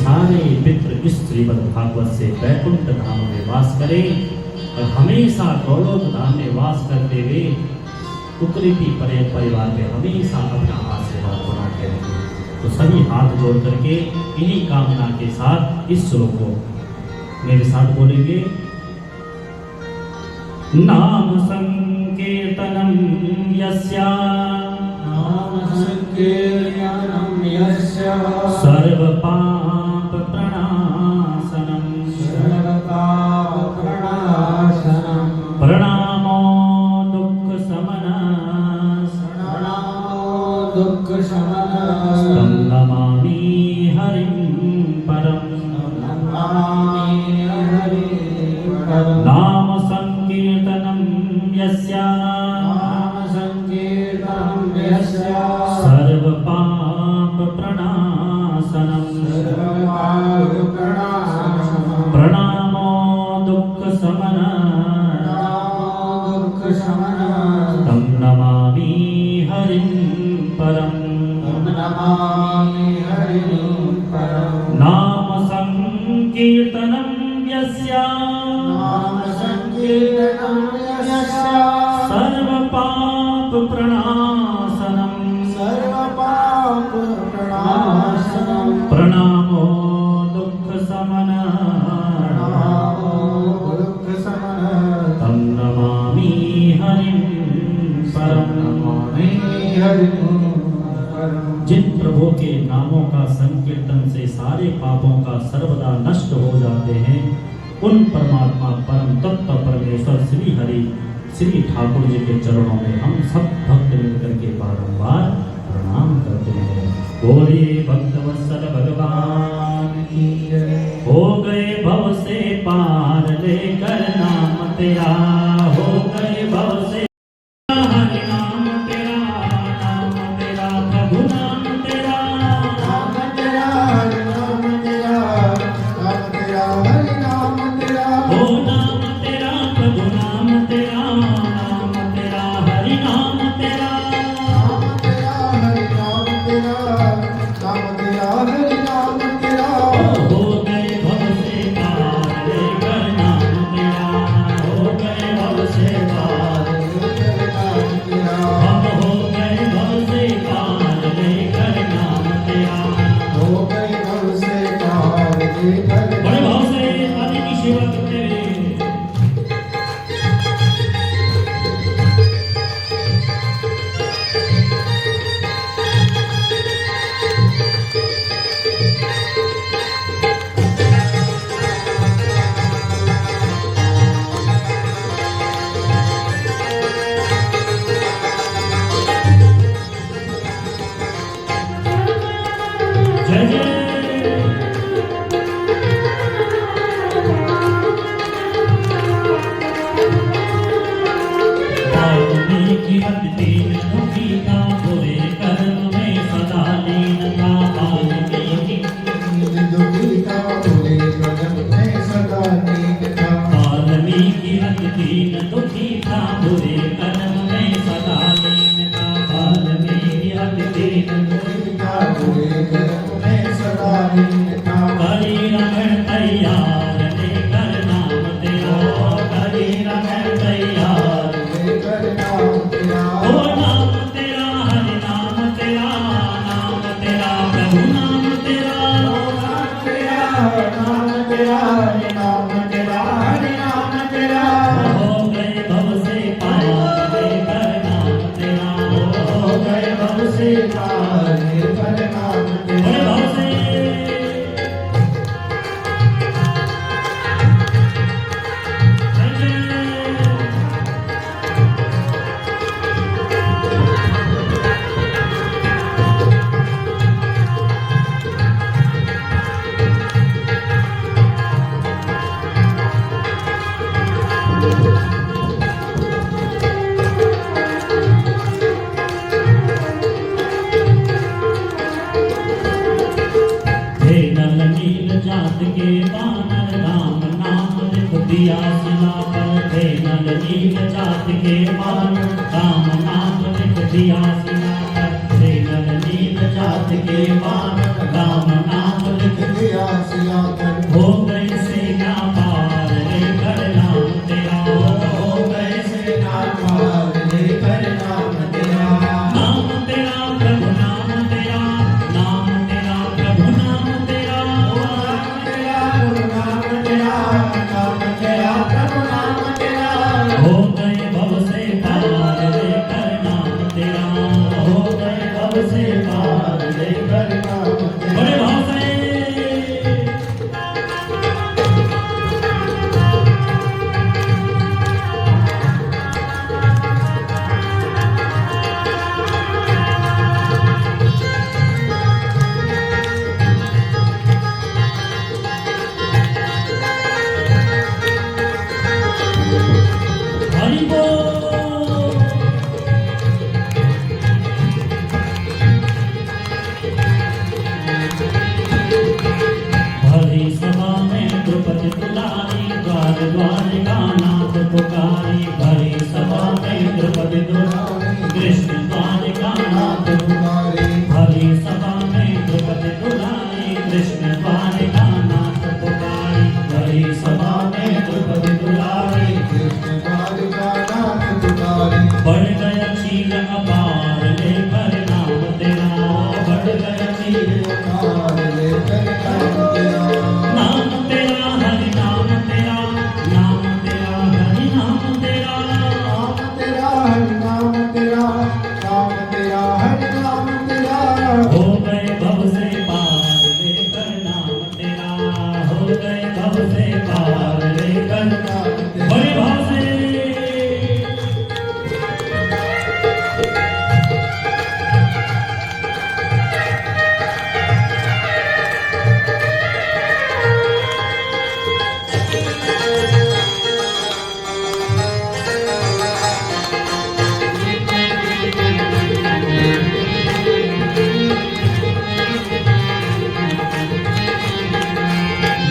सारे पितृ इस श्रीमद् भागवत से वैकुंठ धाम में वास करें और हमेशा गौलोक धाम में वास करते हुए कुकरीति परिवार में हमेशा अपना आशीर्वाद बनाते रहेंगे। तो सभी हाथ जोड़ करके इन्हीं कामना के साथ इस श्लोक को मेरे साथ बोलेंगे। नाम संकीर्तनम यस्या सर्व पाप प्रणाशनम प्रणामो दुख शमनः तं नमामि हरिं परम। नाम संकीर्तनं यस्या सर्व पाप प्रणाशनम प्रणामो दुख शमनः तं नमामि हरिं परम। नाम संकीर्तनं यस्या सर्व पाप प्रणाशनम प्रणामो दुख शमनः तं नमामि हरिं परम। जिन प्रभु के नामों का संकीर्तन से सारे पापों का सर्वदा नष्ट हो जाते हैं, उन परमात्मा परम तत्व परमेश्वर श्री हरि श्री ठाकुर जी के चरणों में हम सब भक्त मिलकर के बारंबार प्रणाम करते हैं। बोले भक्त वत्सल भगवान की जय। हो गए भव से पार लेकर नाम तेरा, हो गए भव से हरि नाम तेरा, नाम तेरा प्रभु नाम तेरा, नाम तेरा हरि नाम तेरा, नाम तेरा हरि नाम तेरा, हो नाम तेरा प्रभु नाम तेरा, नाम तेरा हरि नाम तेरा, नाम तेरा हरि नाम तेरा, नाम तेरा हरि नाम तेरा। हो गए भव से पार लेकर नाम तेरा, हो गए भव से पार, लेकर नाम तेरा, हम हो गए भव से पार लेकर नाम तेरा। हो गए भव से पार लेकर बड़े भाव से आदि की सेवा करते हुए जय जय। वाल्मीकि अति दीन दुखी था, बुरे कर्म में सदा लीन था। वाल्मीकि दुखी था, बुरे कर्म में सदा लीन था। वाल्मीकि अति दीन दुखी था, बुरे कर्म में सदा लीन था। वाल्मीकि अति दीन दुखी था, बुरे कर्म में सदा लीन था। करी रमण तैयार लेकर नाम तेरा, करी रमण तैयार लेकर नाम तेरा, ओ नाम तेरा हरि नाम तेरा, नाम तेरा प्रभु नाम तेरा, नाम तेरा नाम तेरा हरि नाम तेरा, हरि नाम तेरा। हो गए भव से पार लेकर नाम तेरा, हो गए भव से पार लेकर नाम बड़े तेरा। भाव से जात के बानर राम नाम लिख दिया शिला पर। थे नल नील जात के बानर राम नाम लिख दिया शिला पर। थे नल नील जात के बानर राम नाम लिख दिया कृष्ण द्वारिका नाथ पुकारी, भरी सभा में द्रौपदी दुलारी, कृष्ण द्वारिका नाथ पुकारी, बढ़ गया चीर अपार लेकर नाम तेरा, बढ़ गया चीर अपार लेकर नाम तेरा, नाम तेरा हरि नाम तेरा, नाम तेरा हरि नाम तेरा, नाम तेरा हरि नाम तेरा, नाम तेरा हरि नाम तेरा, हो गए भव से पार लेकर नाम तेरा, हो गए भव से पार लेकर नाम तेरा, बड़े भाव से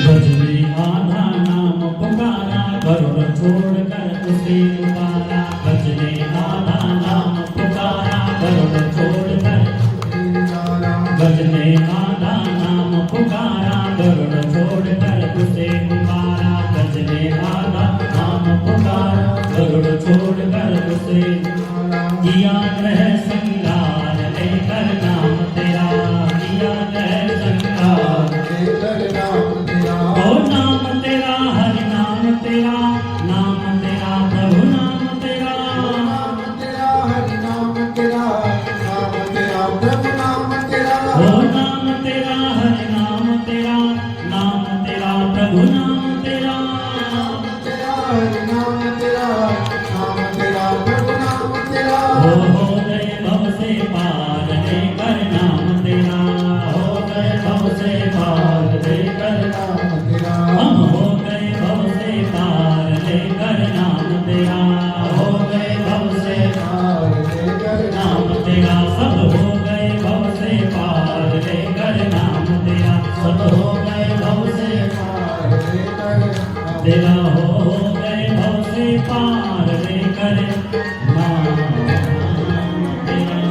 भजने आधा नाम पुकारा, गरुड़ छोड़कर उसे पुकारा, भजने आधा नाम पुकारा, गरुड़ छोड़कर, भजने आधा नाम पुकारा, गरुड़ छोड़कर उसे पुकारा, भजने आधा नाम पुकारा, गरुड़ छोड़कर उसे किया ग्रह संगार लेकर नाम तेरा, किया ग्रह संगार लेकर नाम तेरा, ओ नाम तेरा हरि नाम तेरा, नाम तेरा प्रभु नाम तेरा, नाम तेरा हरि नाम तेरा, नाम तेरा प्रभु नाम तेरा, ओ नाम तेरा हरि नाम तेरा, नाम तेरा प्रभु नाम तेरा, नाम तेरा हरि नाम तेरा, नाम तेरा प्रभु नाम तेरा, हो गए भव से पार लेकर नाम तेरा, हो गए भव से पार लेकर, नाम तेरा, हम हो गए भव से पार लेकर नाम तेरा, हो गए भव से पार लेकर नाम तेरा, सब हो गए भव से पार लेकर नाम तेरा, सब हो गए भव से पार लेकर नाम तेरा, हो गए भव से पार लेकर नाम तेरा।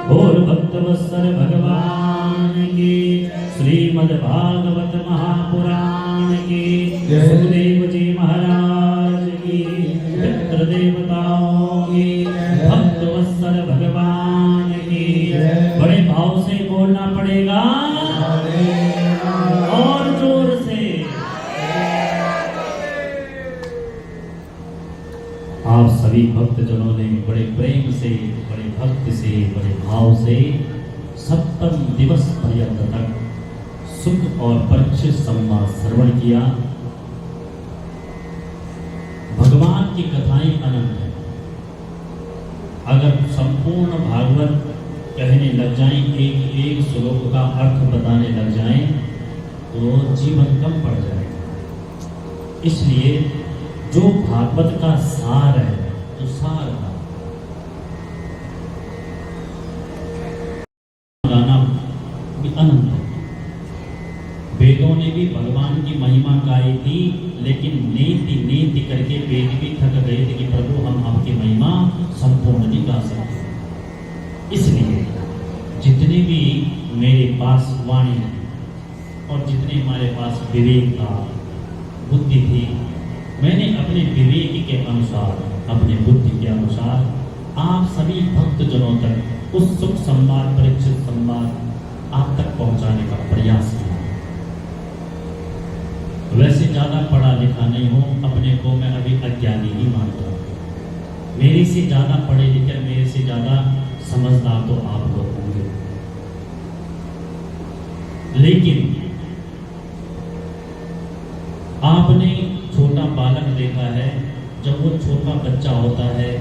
बोल भक्तवत्सल भगवान की, श्रीमद् भागवत महापुराण की, जय। सुखदेव जी महाराज की, पितृ देवताओं की, भक्तवत्सल भगवान की, बड़े भाव से बोलना पड़ेगा और जोर से। आप सभी भक्तजनों ने बड़े प्रेम से, बड़े भक्ति से, बड़े भाव से 70 दिवस पर्यंत तक सुख और परीक्षित संवाद श्रवण किया। भगवान की कथाएं अनंत है। अगर संपूर्ण भागवत कहने लग जाएं, एक एक श्लोक का अर्थ बताने लग जाएं, तो जीवन कम पड़ जाएगा। इसलिए जो भागवत का सार है, तो सार का गाना भी अनंत है। वेदों ने भी भगवान की महिमा गाई थी, लेकिन नेति नेति करके वेद भी थक गए थे कि प्रभु हम आपकी महिमा संपूर्ण नहीं गा सकते। इसलिए जितने भी मेरे पास वाणी और जितने हमारे पास विवेक था, बुद्धि थी, मैंने अपने विवेक के अनुसार, अपने बुद्धि के अनुसार आप सभी भक्तजनों तक उस सुख संवाद, परीक्षित संवाद आप तक पहुंचाने का प्रयास किया। वैसे ज्यादा पढ़ा लिखा नहीं हूं, अपने को मैं अभी अज्ञानी नहीं मानता। मेरे से ज्यादा पढ़े लिखे, मेरे से ज्यादा समझदार तो आप लोग होंगे, लेकिन आपने छोटा बालक देखा है, जब वो छोटा बच्चा होता है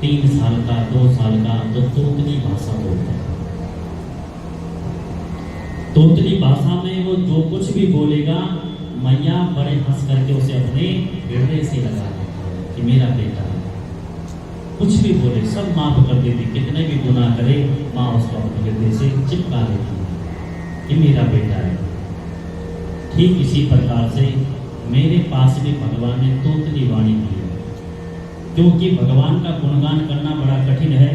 3 साल का, 2 साल का, तो तोतली भाषा बोलता है। तोतली भाषा में वो जो कुछ भी बोलेगा, मैया बड़े हंस करके उसे अपने हृदय से लगा देती है कि मेरा बेटा है। कुछ भी बोले सब माफ कर देती, कितने भी गुनाह करे माँ उसको अपने हृदय से चिपका लेती है कि मेरा बेटा है। ठीक इसी प्रकार से मेरे पास भी भगवान ने तोतली वाणी दी है, क्योंकि भगवान का गुणगान करना बड़ा कठिन है,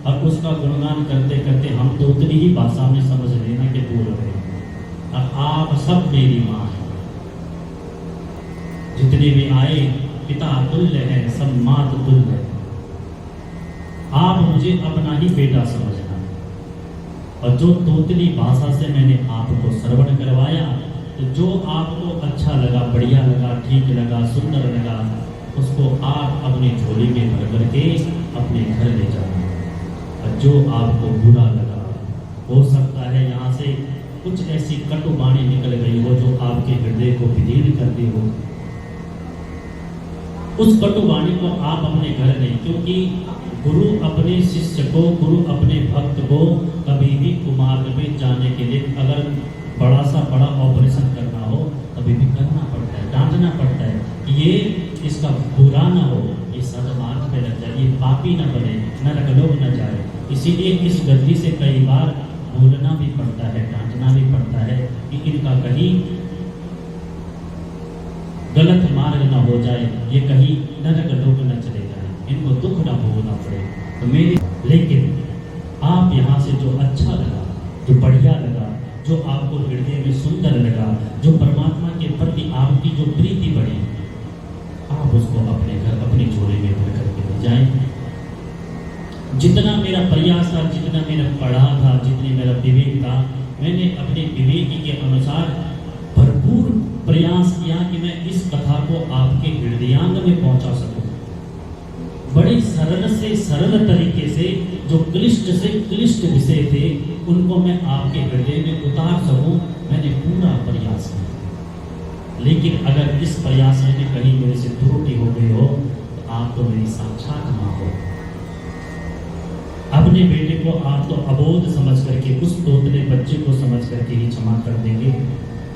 और उसका गुणगान करते करते हम तोतली ही भाषा में समझ लेना कि आप सब मेरी माँ हैं। जितने भी आए पिता तुल्य है, सब मात तुल्य है। आप मुझे अपना ही बेटा समझना। और जो तोतली भाषा से मैंने आपको श्रवण करवाया, तो जो आपको अच्छा लगा, बढ़िया लगा, ठीक लगा, सुंदर लगा, उसको आप अपनी झोली में भर करके अपने घर ले जाना। और जो आपको बुरा लगा, हो सकता है यहाँ से कुछ ऐसी कटु वाणी निकल गई हो जो आपके हृदय को विदीर्ण करती हो, उस कटु वाणी को आप अपने घर नहीं, क्योंकि गुरु अपने शिष्य को, गुरु अपने भक्त को कभी भी कुमार्ग में जाने के लिए अगर बड़ा सा बड़ा ऑपरेशन करना हो, कभी भी करना पड़ता है, डांटना पड़ता है कि ये इसका बुरा ना हो, ये सदमार्ग पे लग जाए, ये पापी ना बने, नरक लोग न जाए। इसीलिए इस गलती से कई बार बोलना भी पड़ता है, डांटना भी पड़ता है कि इनका कहीं गलत मार्ग ना हो जाए, ये कहीं नरक लोग न चले जाए, इनको दुख ना भोगना पड़े। तो मेरे लेकिन आप यहाँ से जो अच्छा लगा, जो बढ़िया लगा, जो आपको हृदय में सुंदर लगा, जो परमात्मा के प्रति आपकी जो प्रीति बढ़ी, आप उसको अपने घर, अपनी झोली में भर करके ले जाएं। जितना मेरा प्रयास था, जितना मैंने पढ़ा था, जितनी मेरा विवेक था, मैंने अपने विवेक के अनुसार भरपूर प्रयास किया कि मैं इस कथा को आपके हृदयांग में पहुंचा सकूं। बड़े सरल से सरल तरीके से जो क्लिष्ट से क्लिष्ट विषय थे, उनको मैं आपके हृदय में उतार सकूं, मैंने पूरा प्रयास किया। लेकिन अगर इस प्रयास में कहीं मेरे से त्रुटि हो गई हो, तो आप तो मेरी साक्षात मां हो। अपने बेटे को आप तो अबोध समझ करके, उस तोतले बच्चे को समझ करके ही क्षमा कर देंगे।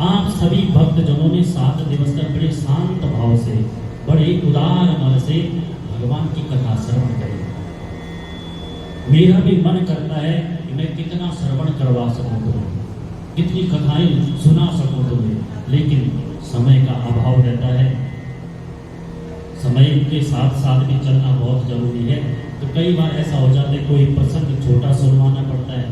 आप सभी भक्त जनों ने 7 दिवस तक बड़े शांत भाव से, बड़े उदार मन से भगवान की कथा श्रवण करें। मेरा भी मन करता है कि मैं कितना श्रवण करवा सकूं तुम्हें, कितनी कथाएं सुना सकूं तुम्हें, लेकिन समय का अभाव रहता है। समय के साथ साथ भी चलना बहुत जरूरी है। तो कई बार ऐसा हो जाता है, कोई प्रसंग छोटा सुनवाना पड़ता है,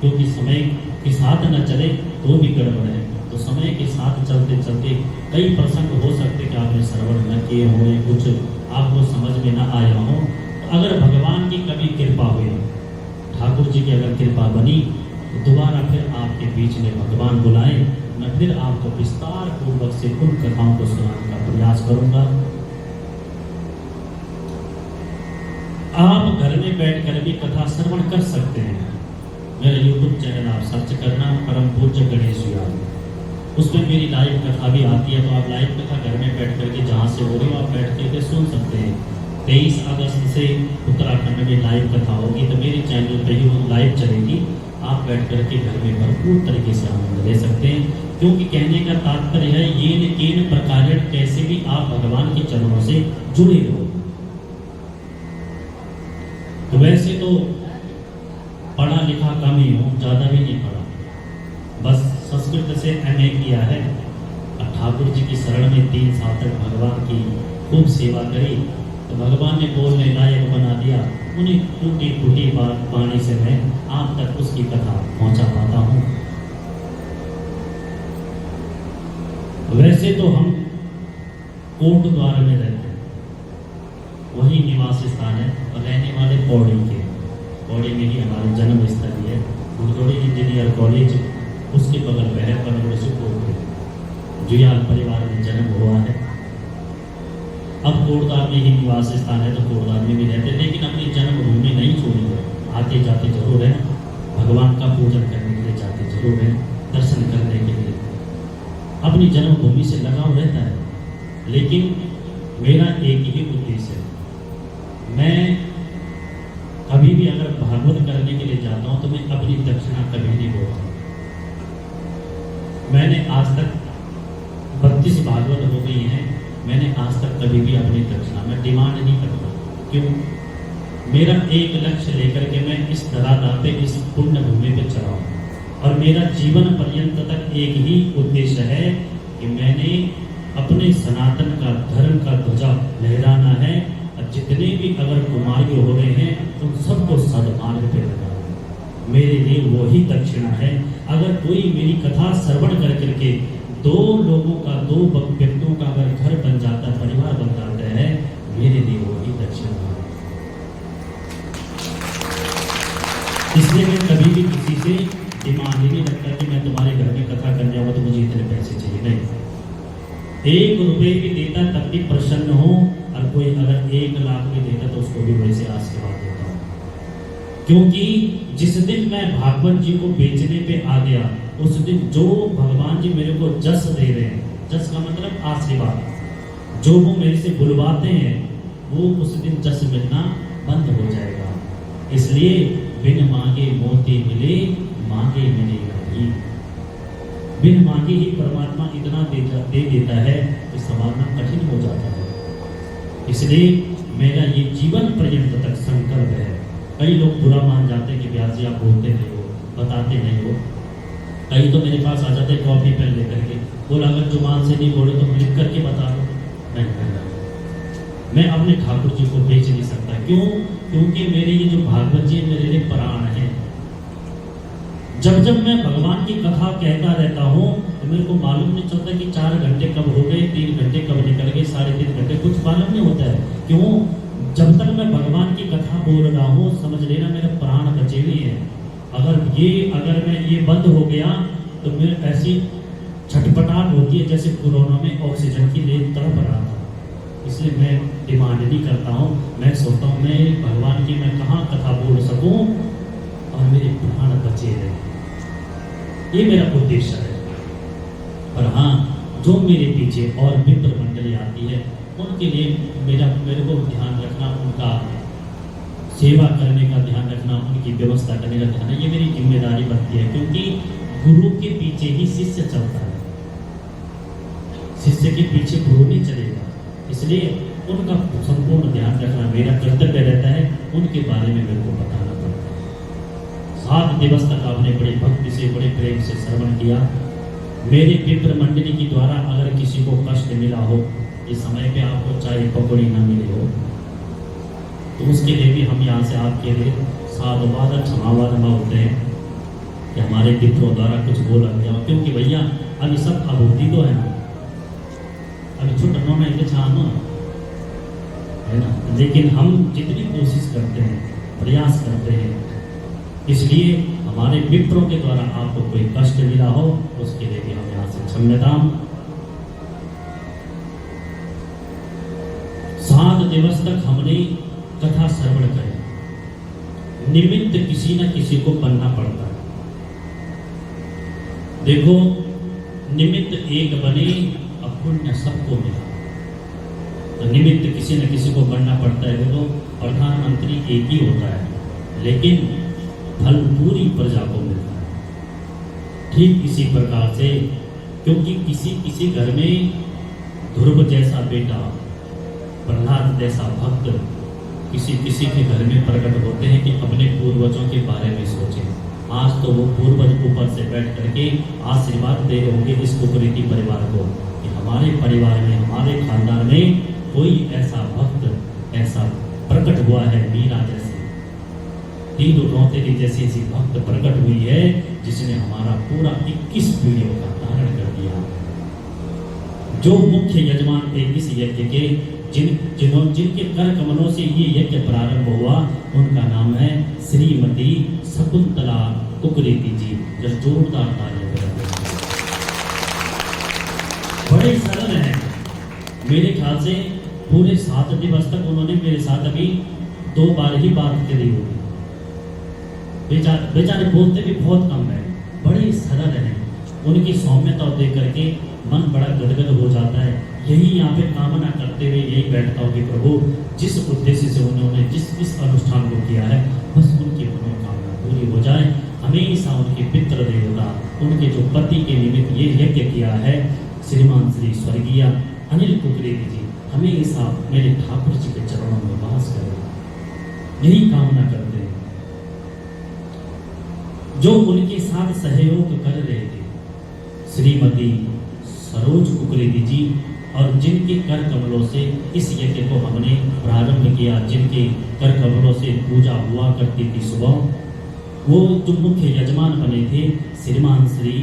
क्योंकि समय के साथ न चले तो भी गड़बड़ है। तो समय के साथ चलते चलते कई प्रसंग हो सकते कि आपने श्रवण न किए हो, कुछ आपको समझ में न आया हो। तो अगर भगवान की कभी कृपा हुई, ठाकुर जी की अगर कृपा बनी, तो दोबारा फिर आपके बीच में भगवान बुलाए, मैं फिर आपको विस्तार पूर्वक से उन कथाओं को सुनाने का प्रयास करूंगा। आप घर में बैठकर भी कथा श्रवण कर सकते हैं। मेरा YouTube चैनल आप सर्च करना, परम पूज्य गणेश यादव, उसमें मेरी लाइव कथा भी आती है। तो आप लाइव कथा घर में बैठ करके जहाँ से हो रही हो आप बैठ करके सुन सकते हैं। 23 अगस्त से उत्तराखंड में लाइव कथा होगी, तो मेरे चैनल पर ही वो लाइव चलेगी। आप बैठ करके घर में भरपूर तरीके से आनंद ले सकते हैं, क्योंकि कहने का तात्पर्य है येन केन प्रकार कैसे भी आप भगवान के चरणों से जुड़े रहो। तो वैसे तो पढ़ा लिखा कम ही हूँ, ज़्यादा भी नहीं पढ़ा, बस संस्कृत से MA किया है। और ठाकुर जी की शरण में 3 साल तक भगवान की खूब सेवा करी, तो भगवान ने बोलने लायक बना दिया। उन्हीं टूटी फूटी वाणी से मैं आप तक उसकी कथा पहुंचा पाता हूँ। वैसे तो हम कोट द्वार में रहते हैं, वही निवास स्थान है, और रहने वाले पौड़ी के, पौड़ी में ही हमारा जन्म स्थल है। गुरदौड़ी इंजीनियर कॉलेज उसके बगल में है, पनवेल जुयाल परिवार में जन्म हुआ है। अब कोटद्वार में ही निवास स्थान है, तो कोटद्वार में भी रहते, लेकिन अपनी जन्मभूमि नहीं छोड़ी है। आते जाते जरूर है, भगवान का पूजन करने के लिए जाते जरूर है, दर्शन करने के लिए अपनी जन्मभूमि से लगाव रहता है। लेकिन मेरा एक ही उद्देश्य है, मैं कभी भी अगर भागवत करने के लिए जाता हूँ तो मैं अपनी दक्षिणा कभी नहीं बोलता। मैंने आज तक 32 भागवत हो गई हैं, मैंने आज तक कभी भी अपनी दक्षिणा में डिमांड नहीं करता। क्यों? मेरा एक लक्ष्य लेकर के मैं इस धरातल पे, इस पुण्य भूमि पे चला हूँ, और मेरा जीवन पर्यंत तक एक ही उद्देश्य है कि मैंने अपने सनातन का धर्म का ध्वजा लहराना है। और जितने भी अगर कुमार्ग हो रहे हैं उन सबको सदमार्ग पे लगाना, मेरे लिए वही दक्षिणा है। अगर कोई मेरी कथा श्रवण कर करके 2 लोगों का 2 व्यक्तियों का अगर घर बन जाता है, परिवार बन जाता है, मेरे लिए वो ही दक्षिण है। इसलिए मैं कभी भी किसी से डिमांड ही नहीं रखता कि मैं तुम्हारे घर में कथा करने आऊंगा तो मुझे इतने पैसे चाहिए, नहीं। 1 रुपए भी देता तब भी प्रसन्न हो, और कोई अगर 1 लाख भी देता तो उसको भी वैसे आशीर्वाद देता हूँ। क्योंकि जिस दिन मैं भागवत जी को बेचने पे आ गया, उस दिन जो भगवान जी मेरे को जस दे रहे हैं, जस का मतलब आशीर्वाद, जो वो मेरे से बुलवाते हैं, वो उस दिन जस मिलना बंद हो जाएगा। इसलिए बिन मांगे मोती मिले, मांगे मिलेगा ही। बिन मांगे ही परमात्मा इतना दे देता है कि संभालना कठिन हो जाता है। इसलिए मेरा ये जीवन पर्यंत तक संकल्प है। कई लोग बुरा मान जाते हैं कि व्यास जी आप बोलते नहीं हो, बताते नहीं हो। कई तो मेरे पास आ जाते कॉपी पेन लेकर के, बोला अगर जुबान से नहीं बोले तो लिख करके बता दो। मैं अपने ठाकुर जी को बेच नहीं सकता। क्यों? क्योंकि मेरे ये जो भागवत जी मेरे लिए प्राण है। जब जब मैं भगवान की कथा कहता रहता हूँ तो मेरे को मालूम नहीं चलता कि 4 घंटे कब हो गए, 3 घंटे कब निकल गए, 3.5 घंटे, कुछ मालूम नहीं होता है। क्यों? जब तक मैं भगवान की कथा बोल रहा हूँ, समझ लेना मेरे प्राण बचे हुए हैं। अगर मैं ये बंद हो गया तो मेरे ऐसी छटपटाहट होती है जैसे कोरोना में ऑक्सीजन की लेन तड़प रहा था। इसलिए मैं डिमांड नहीं करता हूँ। मैं सोचता हूँ मैं भगवान की मैं कहाँ कथा बोल सकूँ और मेरे प्राण बचे रहे, ये मेरा उद्देश्य है। पर हाँ, जो मेरे पीछे और मित्र मंडली आती है उनके लिए मेरे को ध्यान रखना, उनका सेवा करने का ध्यान रखना, उनकी व्यवस्था करने का ध्यान, ये मेरी जिम्मेदारी बनती है। क्योंकि गुरु के पीछे ही शिष्य चलता है, शिष्य के पीछे गुरु नहीं चलेगा। इसलिए उनका संपूर्ण ध्यान रखना मेरा कर्तव्य रहता है। उनके बारे में मेरे को बताना पड़ता है। 7 दिवस तक आपने बड़े भक्ति से, बड़े प्रेम से श्रवण किया। मेरे मित्र मंडली के द्वारा अगर किसी को कष्ट मिला हो, इस समय पे आपको चाय पकौड़ी न मिली हो, तो उसके लिए भी हम यहाँ से आपके लिए साधुवाद क्षमावाद मांगते हैं कि हमारे मित्रों द्वारा कुछ बोला गया। क्योंकि भैया अभी सब अभूति तो है ना, अभी छोटा नौना छानो है ना, लेकिन हम जितनी कोशिश करते हैं, प्रयास करते हैं, इसलिए हमारे मित्रों के द्वारा आपको कोई कष्ट मिला हो उसके लिए भी हम यहाँ से क्षम्यताम। 7 दिवस तक हमने कथा श्रवण करी। निमित्त किसी न किसी को बनना पड़ता है। देखो, निमित्त एक बने और पुण्य सबको मिला, तो निमित्त किसी न किसी को बनना पड़ता है। देखो, प्रधानमंत्री एक ही होता है, लेकिन फल पूरी प्रजा को मिलता है। ठीक इसी प्रकार से, क्योंकि किसी किसी घर में ध्रुव जैसा बेटा, प्रहलाद जैसा भक्त किसी किसी के घर में प्रकट होते हैं कि अपने पूर्वजों के बारे में सोचें। आज तो वो पूर्वज ऊपर से बैठ करके आशीर्वाद दे रहे होंगे इस कुकरीति परिवार को कि हमारे परिवार में, हमारे खानदान में कोई ऐसा भक्त ऐसा प्रकट हुआ है, मीरा जैसे, तीनों रौतेली जैसी ऐसी भक्त प्रकट हुई है जिसने हमारा पूरा 21 पीढ़ियों का धारण कर दिया। जो मुख्य यजमान थे इस यज्ञ के, जिनके कर कमलों से ये यज्ञ प्रारंभ हुआ, उनका नाम है श्रीमती शकुंतला कुकरेती जी। जो जोरदार तालियां बजाते हैं। बड़े सरल हैं। मेरे ख्याल से पूरे 7 दिवस तक उन्होंने मेरे साथ अभी 2 बार ही बात करी होगी। बेचारे बोलते भी बहुत कम है, बड़े सरल हैं। उनकी सौम्यता देख करके मन बड़ा गदगद हो जाता है। यही यहाँ पे कामना करते हुए यही बैठता हूँ कि प्रभु जिस उद्देश्य से उन्होंने जिस अनुष्ठान को किया है, बस उनकी मनोकामना पूरी हो जाए। हमेशा उनके पितृ देवता, उनके जो पति के निमित्त ये यज्ञ किया है, श्रीमान श्री स्वर्गीय अनिल कुकरेती जी, हमेशा मेरे ठाकुर जी के चरणों में वास करें, यही कामना करते हैं। जो उनके साथ सहयोग कर रहे थे, श्रीमती सरोज कुकरेती जी, और जिनके कर कमलों से इस यज्ञ को हमने प्रारंभ किया, जिनके कर कमलों से पूजा हुआ करती थी सुबह, वो जो मुख्य यजमान बने थे श्रीमान श्री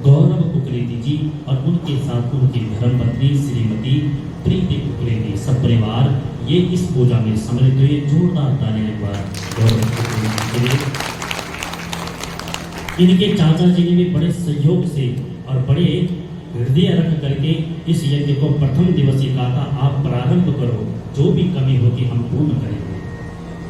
गौरव कुकरेती जी और उनके साथ उनकी धर्मपत्नी श्रीमती प्रीति कुकरेती सब परिवार ये इस पूजा में सम्मिलित हुए। जोरदार तालियां एक बार गौरव कुकरेती के लिए। इनके चाचा जी ने भी बड़े सहयोग से और बड़े हृदय रख करके इस यज्ञ को प्रथम दिवस ही कहा था, आप प्रारंभ करो, जो भी कमी होगी हम पूर्ण करेंगे।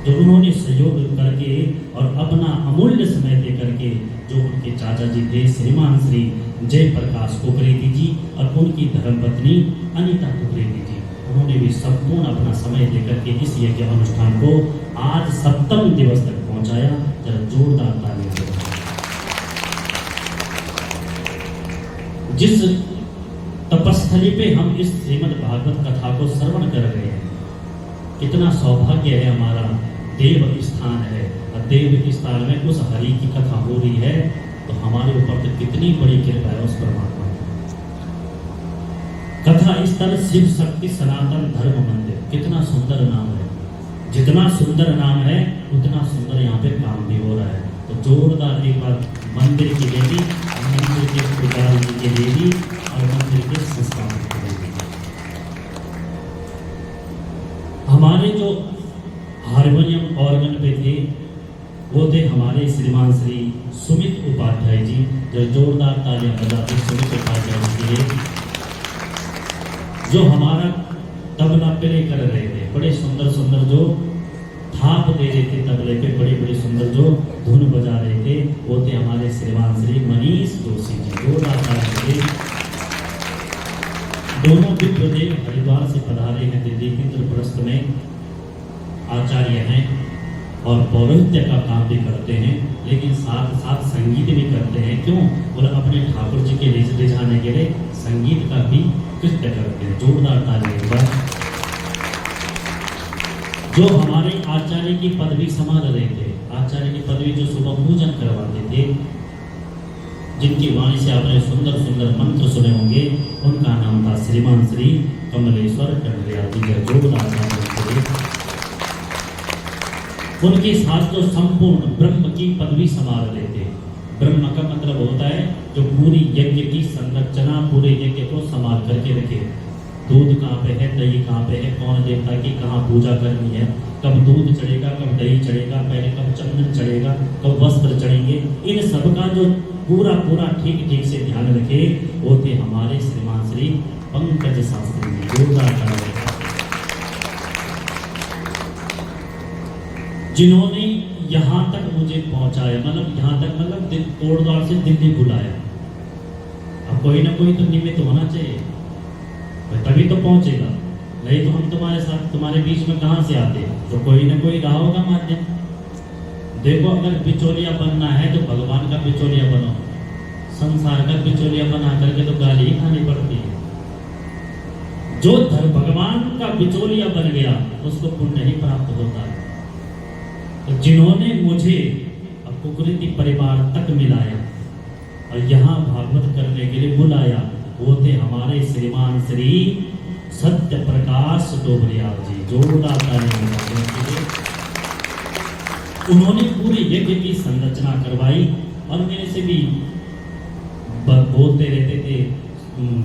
जो उन्होंने सहयोग करके और अपना अमूल्य समय दे करके जो उनके चाचा जी थे श्रीमान श्री जयप्रकाश कुकरेती जी और उनकी धर्मपत्नी अनीता कुकरेती जी, उन्होंने भी संपूर्ण अपना समय दे करके इस यज्ञ अनुष्ठान को आज 7वें दिवस तक पहुंचाया। जरा जोरदार तालियां दो। जिस तपस्थली पे हम इस श्रीमद् भागवत कथा को श्रवण कर रहे हैं, कितना सौभाग्य है, हमारा देव स्थान है और देव स्थान में उस हरि की कथा हो रही है, तो हमारे ऊपर तो कितनी बड़ी कृपा है उस परमात्मा की। कथा स्थल शिव शक्ति सनातन धर्म मंदिर, कितना सुंदर नाम है। जितना सुंदर नाम है उतना सुंदर यहाँ पे काम भी हो रहा है। तो जोरदार एक बार मंदिर की देवी, मंदिर के पुजारी जी की देवी और मंदिर के संस्थापक की देवी। हमारे जो हारमोनियम ऑर्गन पे थे वो थे हमारे श्रीमान श्री सुमित उपाध्याय जी, जो जोरदार तालियां बजाते सुमित उपाध्याय जी के लिए, जो हमारा तबला प्ले कर रहे थे। बड़े सुंदर सुंदर जो थाप दे रहे थे तबले पे, बड़ी बड़ी सुंदर जो धुन बजा रहे थे, वो थे हमारे श्रीमान श्री मनीष जोशी जी। जोरदार तालियां। दोनों विप्रदेव हरिद्वार से पधारे हैं, दिल्ली इंद्रप्रस्थ में आचार्य हैं और पौरोहित्य का काम भी करते हैं, लेकिन साथ साथ संगीत भी करते हैं। क्यों? बोला अपने ठाकुर जी के ले जाने के लिए संगीत का भी कृत्य करते हैं। जोरदार तालियां। जो हमारे आचार्य की पदवी संभाल रहे थे, आचार्य की पदवी जो सुबह पूजन करवाते थे, जिनकी वाणी से आपने सुंदर सुंदर मंत्र सुने होंगे, उनका नाम था श्रीमान श्री कमलेश्वर टंडलिया जी। जोरदार तालियां। उनके साथ जो संपूर्ण ब्रह्म की पदवी संभाल रहे थे। ब्रह्म का मतलब होता है जो पूरी यज्ञ की संरचना, पूरे यज्ञ को संभाल करके रखे। दूध कहाँ पे है, दही कहाँ पे है, कौन देवता की कहाँ पूजा करनी है, कब दूध चढ़ेगा, कब दही चढ़ेगा, पहले कब चंदन चढ़ेगा, कब वस्त्र चढ़ेंगे, इन सब का जो पूरा पूरा ठीक ठीक से ध्यान रखे, वो थे हमारे श्रीमान श्री पंकज शास्त्री जी। जोरदार, जिन्होंने यहाँ तक मुझे पहुँचाया, मतलब यहाँ तक मतलब कोटद्वार से दिल्ली बुलाया। अब कोई ना कोई तो निमित्त होना चाहिए, तभी तो पहुँचेगा, नहीं तो हम तुम्हारे साथ तुम्हारे बीच में कहाँ से आते। तो कोई ना कोई रहा होगा माध्यम। देखो, अगर बिचौलिया बनना है तो भगवान का बिचौलिया बनो, संसार का बिचौलिया बना करके तो गाली ही खानी पड़ती है। जो भगवान का बिचौलिया बन गया उसको पुण्य ही प्राप्त होता है। तो जिन्होंने मुझे कुकरेती परिवार तक मिलाया और यहाँ भागवत करने के लिए बुलाया, वो थे हमारे श्रीमान श्री सत्य प्रकाश डोबरियाल जी। जोरदार तालियां। उन्होंने पूरे यज्ञ की संरचना करवाई और मेरे से भी बोलते रहते थे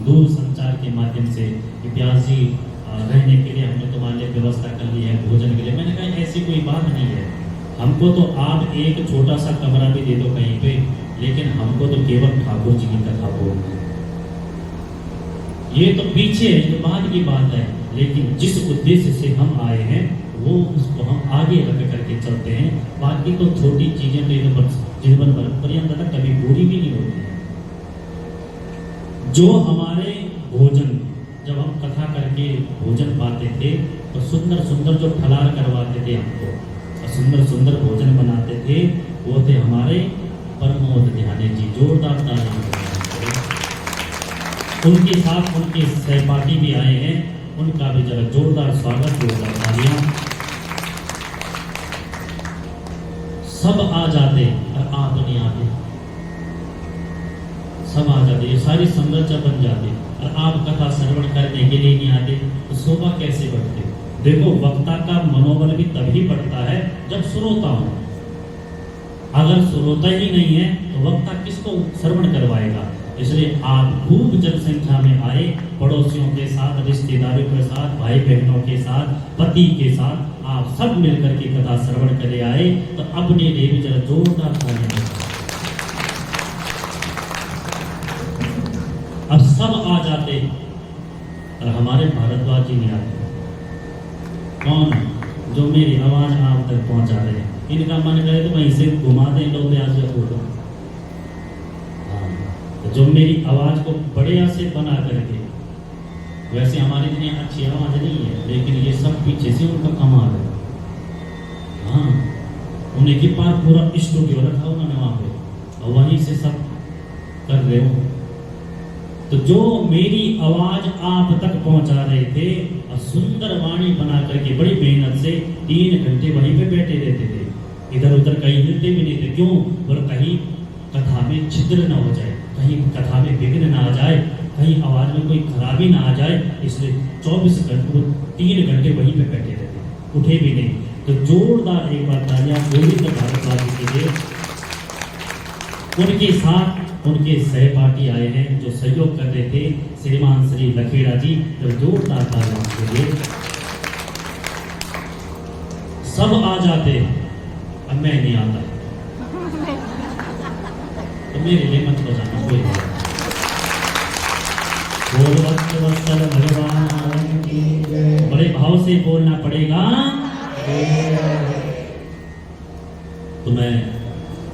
दूर संचार के माध्यम से कि व्यास जी रहने के लिए हमने तुम्हारे लिए व्यवस्था कर ली है, भोजन के लिए। मैंने कहा ऐसी कोई बात नहीं है, हमको तो आप एक छोटा सा कमरा भी दे दो कहीं पे, लेकिन हमको तो केवल ठाकुर जी की कथा बोलनी है। ये तो पीछे है, ये बाद की बात है, लेकिन जिस उद्देश्य से हम आए हैं वो उसको हम आगे रख करके चलते हैं। बाकी तो छोटी चीजें तो जीवन भर पर्यंत तक कभी पूरी भी नहीं होती है। जो हमारे भोजन, जब हम कथा करके भोजन पाते थे तो सुंदर सुंदर जो फलार करवाते थे हमको और सुंदर सुंदर भोजन बनाते थे, वो थे हमारे प्रमोद ध्यानी जी। जोरदार तालियां। उनके साथ उनके सहपाठी भी आए हैं, उनका भी जरा जोरदार स्वागत, जोरदार तालियां। सब आ जाते और आप नहीं आते, सब आ जाते, ये सारी संरचना बन जाती और आप कथा श्रवण करने के लिए नहीं आते तो शोभा कैसे बढ़ते। देखो, वक्ता का मनोबल भी तभी बढ़ता है जब श्रोता हो। अगर श्रोता ही नहीं है तो वक्ता किसको श्रवण करवाएगा। इसलिए आप खूब जनसंख्या में आए, पड़ोसियों के साथ, रिश्तेदारों के साथ, भाई बहनों के साथ, पति के साथ, आप सब मिलकर के कथा श्रवण करे आए तो अपने लिए भी जरा जोरदार तालियां। अब सब आ जाते और हमारे भारद्वाज जी नहीं आते। कौन? जो मेरी आवाज आप तक पहुंचा रहे हैं। इनका मन करे तो वहीं से घुमा दें लोग आज फोटो। तो जो मेरी आवाज को बढ़िया से बना करके, वैसे हमारी इतनी अच्छी आवाज नहीं है, लेकिन ये सब पीछे से उनका कमाल है। हाँ, उन्हें के पास पूरा स्टूडियो रखा उन्होंने वहां पे और वहीं से सब कर रहे हो। तो जो मेरी आवाज आप तक पहुंचा रहे थे और सुंदर वाणी बना करके बड़ी मेहनत से 3 घंटे वहीं पे बैठे रहते थे, इधर उधर कहीं हिलते भी नहीं थे। क्यों? बोले कहीं कथा में छिद्र ना हो जाए, कहीं कथा में विघ्न ना आ जाए, कहीं आवाज में कोई खराबी ना आ जाए। इसलिए 24 घंटे 3 घंटे वहीं पे बैठे रहते, उठे भी नहीं। तो जोरदार एक बार तालियां गोविंद भारद्वाज के लिए। उनके साथ उनके सहपाठी आए हैं जो सहयोग कर रहे थे, श्रीमान श्री लखेड़ा जी, तो जोरदार तालियां के लिए। सब आ जाते, अब मैं नहीं आता तो मेरे लिए मत बजाना कोई बात। भगवान की बड़े भाव से बोलना पड़ेगा। तो मैं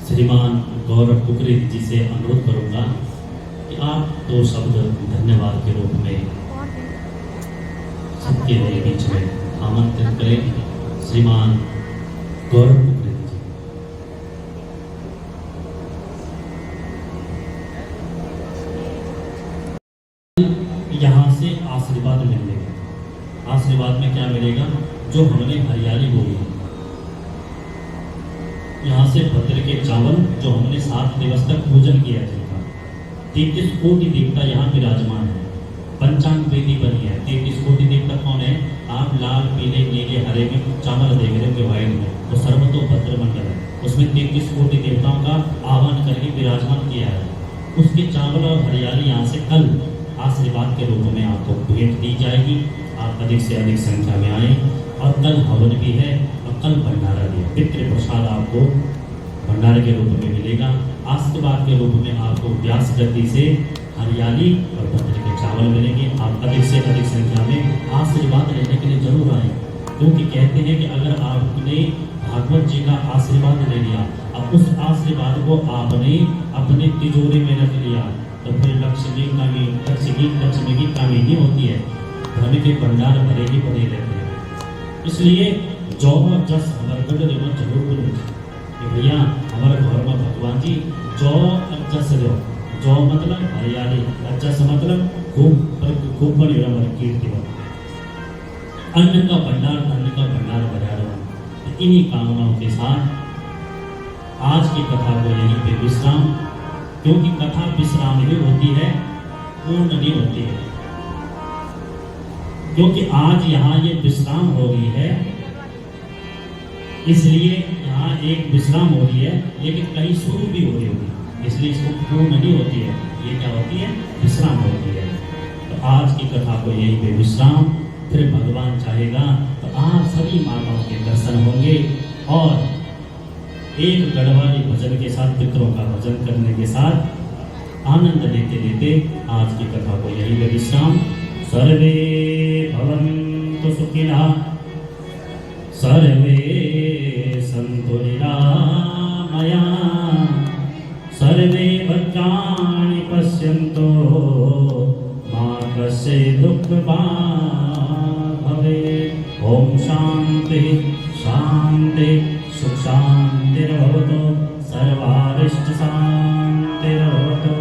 श्रीमान गौरव कुकरे जी से अनुरोध करूंगा कि आप 2 शब्द धन्यवाद के रूप में सबके लिए बीच में आमंत्रित करें। श्रीमान गौरव कुकरे जी, यहाँ से आशीर्वाद मिलेगा। आशीर्वाद में क्या मिलेगा? जो हमने हरियाली बोली है, यहाँ से भद्र के चावल जो हमने 7 दिवस तक पूजन किया जिनका, 33 कोटि देवता यहाँ विराजमान है। पंचांग वेदी बनी है। 33 कोटि देवता कौन है? आप लाल, पीले, नीले, हरे में चावल देख रहे हो, व्हाइट में, तो सर्वतोभद्र मंडल है। उसमें 33 कोटि देवताओं का आह्वान करके विराजमान किया है। उसके चावल और हरियाली यहाँ से कल आशीर्वाद के रूप में आपको भेंट दी जाएगी। आप अधिक से अधिक संख्या में आए। और कल हवन भी है और कल भंडारा भी है। पितृ प्रसाद आपको भंडारे के रूप में मिलेगा। आशीर्वाद के रूप में आपको व्यास गति से हरियाली और भद्र के चावल मिलेंगे। आप अधिक से अधिक संख्या में आशीर्वाद लेने के लिए जरूर आए, क्योंकि कहते हैं कि अगर आपने भागवत जी का आशीर्वाद ले लिया, अब उस आशीर्वाद को आपने अपने तिजोरी में रख लिया, तो फिर लक्ष्मी की कमी नहीं होती है। धन के भंडार भरे ही पड़े रहते हैं। इसलिए जौ जस हमारे गढ़ जरूर बोलो कि भैया हमारे घर में भगवान जी जौ जस दो। जौ मतलब हरियाली, जस मतलब खूब बड़ी कीर्ति हो। अन्न का भंडार भरा रहो। इन्हीं कामनाओं के साथ आज की कथा को यहीं पे विश्राम, क्योंकि कथा विश्राम ही होती है, पूर्ण नहीं होती है। क्योंकि आज यहाँ ये विश्राम हो रही है, इसलिए यहाँ एक विश्राम हो रही है, लेकिन कहीं शुरू भी हो रही होगी, इसलिए इसको पूर्ण नहीं होती है। ये क्या होती है? विश्राम होती है। तो आज की कथा को यहीं पे विश्राम, फिर भगवान चाहेगा तो आप सभी माताओं के दर्शन होंगे और एक गढ़वाली भजन के साथ, पितरों का भजन करने के साथ आनंद लेते लेते आज की कथा को यहीं पे विश्राम। सर्वे भवन्तु सुखिनः, सर्वे सन्तु निरामयाः, सर्वे भद्राणि पश्यन्तु मा कश्चित् दुःखभाग् भवेत्। ओम शांति शांति सुख शांतिर्भवतु, सर्वारिष्ट शांतिर्भवतु।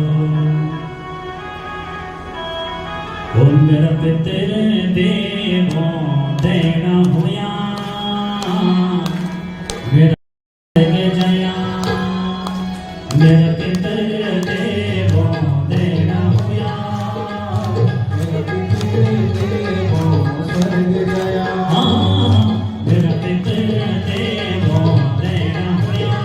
ओम मेरा पितृदेवो देना हुया, मेरा जया, मेरा पितृदेवो देना हुया, मेरा पितृदेवो स्वर्ग गया। हाँ मेरा पितृदेवो देना हुया,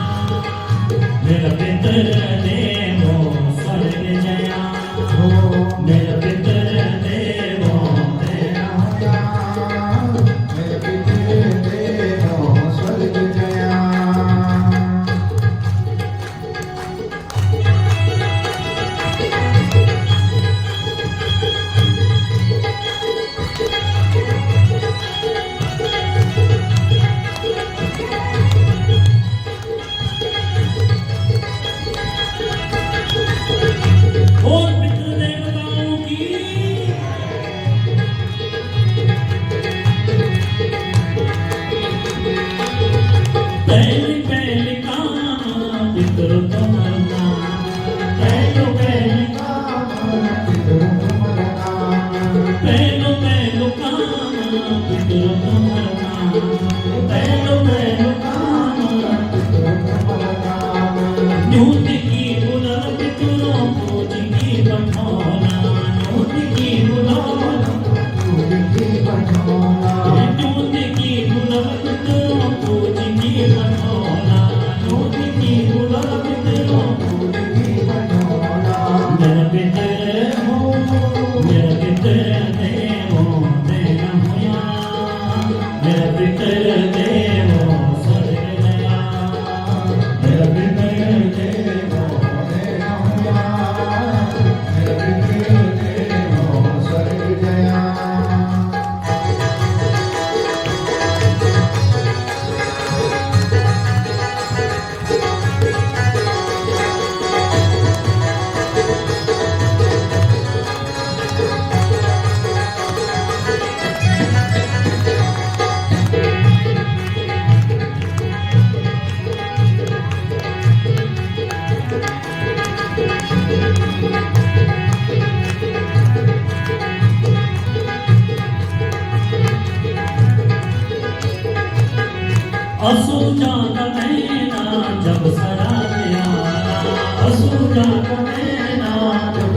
पितरो तुम्हारा नाम पहलो पहलो काम न्यूत की बुलर पितरो पूज की पठौना न्यूत की बुलर न्यूत की बुलर पितरो पूज की पठौना न्यूत की बुलर पितरो मेरा पितर हो मेरा पितर देवो देना होया मेरा पितर देवो स्वर्ग गया मेरा पितर देवो देना होया मेरे पितृ देवो स्वर्ग गया असुजा का नैना जब सरा प्यारा असुजा का नैना जब